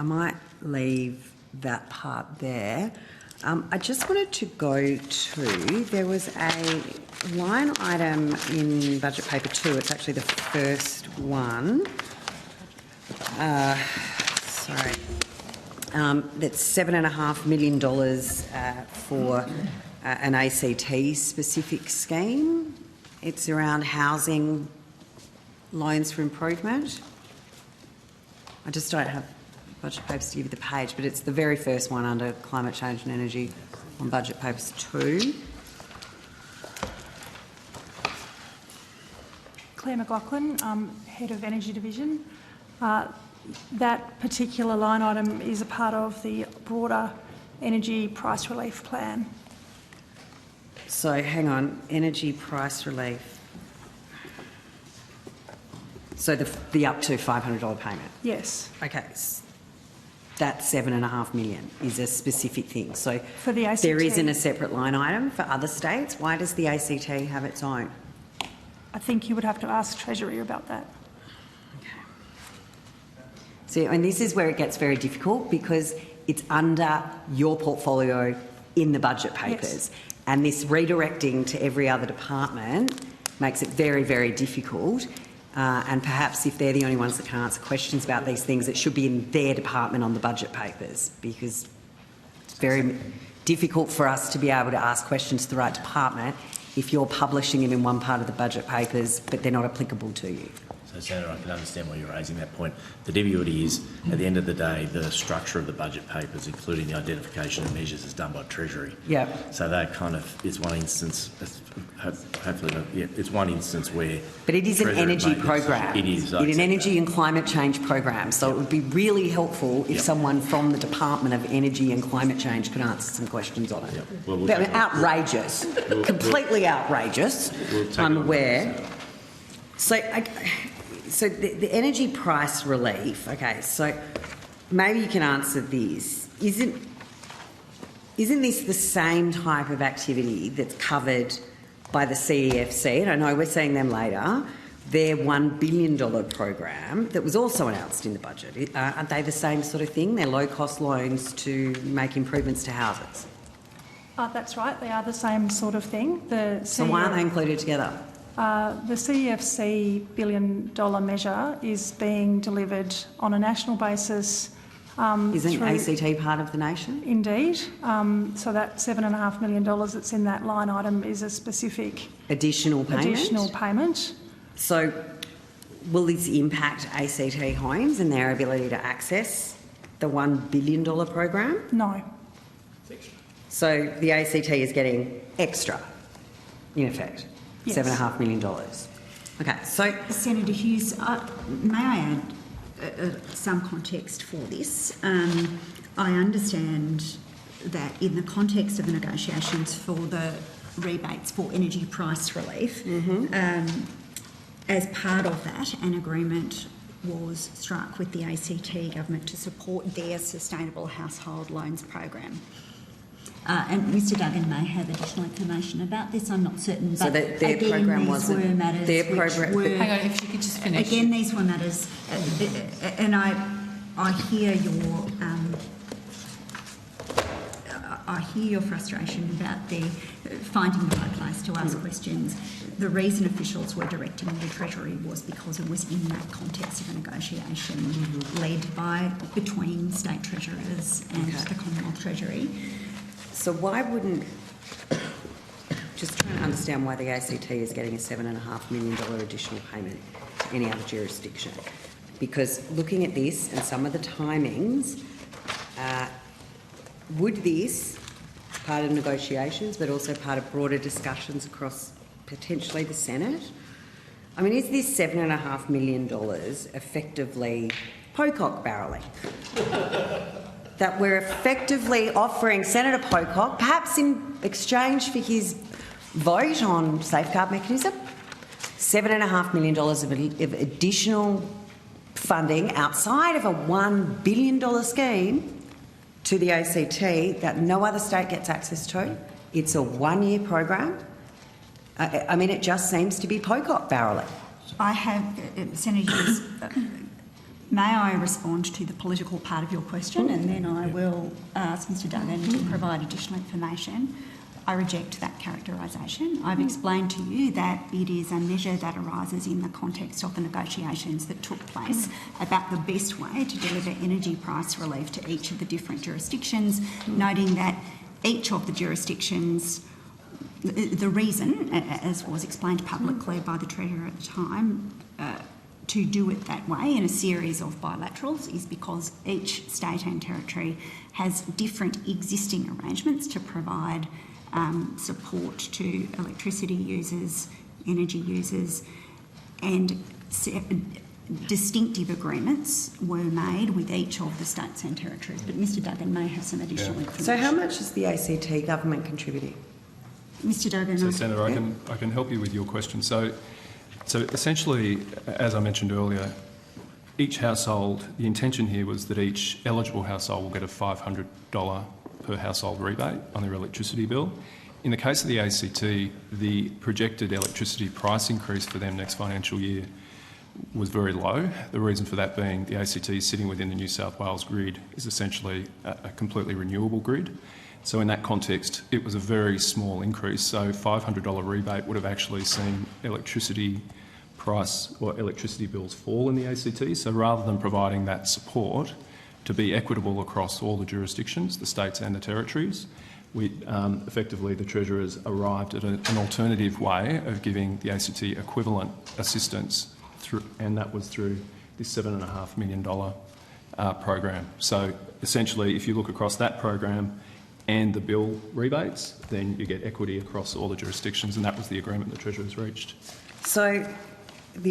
I might leave that part there. I just wanted to go to, there was a line item in budget paper 2, it's actually the first one. Sorry. That's $7.5 million for an ACT specific scheme. It's around housing loans for improvement. I just don't have budget papers to give you the page, but it's the very first one under climate change and energy on budget papers 2. Claire McLaughlin, Head of Energy Division. That particular line item is a part of the broader energy price relief plan. So hang on, energy price relief. So the up to $500 payment? Yes. Okay. That $7.5 million is a specific thing. So for the ACT, there isn't a separate line item for other states. Why does the ACT have its own? I think you would have to ask Treasury about that. Okay. So, and this is where it gets very difficult because it's under your portfolio in the budget papers. Yes. And this redirecting to every other department makes it very, very difficult. And perhaps if they're the only ones that can answer questions about these things, it should be in their department on the budget papers, because it's very difficult for us to be able to ask questions to the right department if you're publishing them in one part of the budget papers but they're not applicable to you. So, Senator, I can understand why you're raising that point. The difficulty is, at the end of the day, the structure of the budget papers, including the identification of measures, is done by Treasury. Yeah. So that kind of is one instance. Hopefully, yeah, it's one instance where. But it is an energy program. It is. It's an energy and climate change program. So it would be really helpful if someone from the Department of Energy and Climate Change could answer some questions on it. Yep. Well, we'll outrageous, completely outrageous. I'm aware. So the energy price relief, okay, so maybe you can answer this. Isn't this the same type of activity that's covered by the CEFC? And I know we're seeing them later. Their $1 billion program that was also announced in the budget. Aren't they the same sort of thing? They're low-cost loans to make improvements to houses. That's right, they are the same sort of thing. So why aren't they included together? The CEFC $1 billion measure is being delivered on a national basis. Isn't ACT part of the nation? Indeed. So that $7.5 million that's in that line item is a specific additional payment. So will this impact ACT homes and their ability to access the $1 billion program? No. So the ACT is getting extra, in effect. Yes. $7.5 million. Okay, so Senator Hughes, may I add some context for this? I understand that in the context of the negotiations for the rebates for energy price relief, as part of that, an agreement was struck with the ACT government to support their Sustainable Household Loans program. And Mr Duggan may have additional information about this, I'm not certain. So but their again, program these wasn't were matters their which program. were, hang on, if you could just finish. Again, these were matters, and I hear your frustration about the finding the right place to ask questions. The reason officials were directing the Treasury was because it was in that context of a negotiation led by between state treasurers and the Commonwealth Treasury. So why wouldn't, just trying to understand why the ACT is getting a $7.5 million additional payment to any other jurisdiction. Because looking at this and some of the timings, would this, part of negotiations, but also part of broader discussions across potentially the Senate? I mean, is this $7.5 million effectively Pocock-Barrelling? That we're effectively offering Senator Pocock, perhaps in exchange for his vote on safeguard mechanism, $7.5 million of additional funding outside of a $1 billion scheme to the ACT that no other state gets access to. It's a one-year program. I mean, it just seems to be Pocock-Barrelling. I have, Senator Hughes, May I respond to the political part of your question, and then I will ask Mr Duggan to provide additional information. I reject that characterisation. I've explained to you that it is a measure that arises in the context of the negotiations that took place about the best way to deliver energy price relief to each of the different jurisdictions, noting that each of the jurisdictions, the reason, as was explained publicly by the Treasurer at the time, to do it that way in a series of bilaterals is because each state and territory has different existing arrangements to provide support to electricity users, energy users, and distinctive agreements were made with each of the states and territories. But Mr Duggan may have some additional information. So how much is the ACT government contributing? Mr Duggan. So, Senator, I can help you with your question. So essentially, as I mentioned earlier, each household, the intention here was that each eligible household will get a $500 per household rebate on their electricity bill. In the case of the ACT, the projected electricity price increase for them next financial year was very low. The reason for that being the ACT is sitting within the New South Wales grid is essentially a completely renewable grid. So in that context, it was a very small increase. So $500 rebate would have actually seen electricity price or electricity bills fall in the ACT. So rather than providing that support to be equitable across all the jurisdictions, the states and the territories, we effectively the Treasurers arrived at an alternative way of giving the ACT equivalent assistance through, and that was through this $7.5 million program. So essentially, if you look across that program and the bill rebates, then you get equity across all the jurisdictions, and that was the agreement the Treasurers reached. So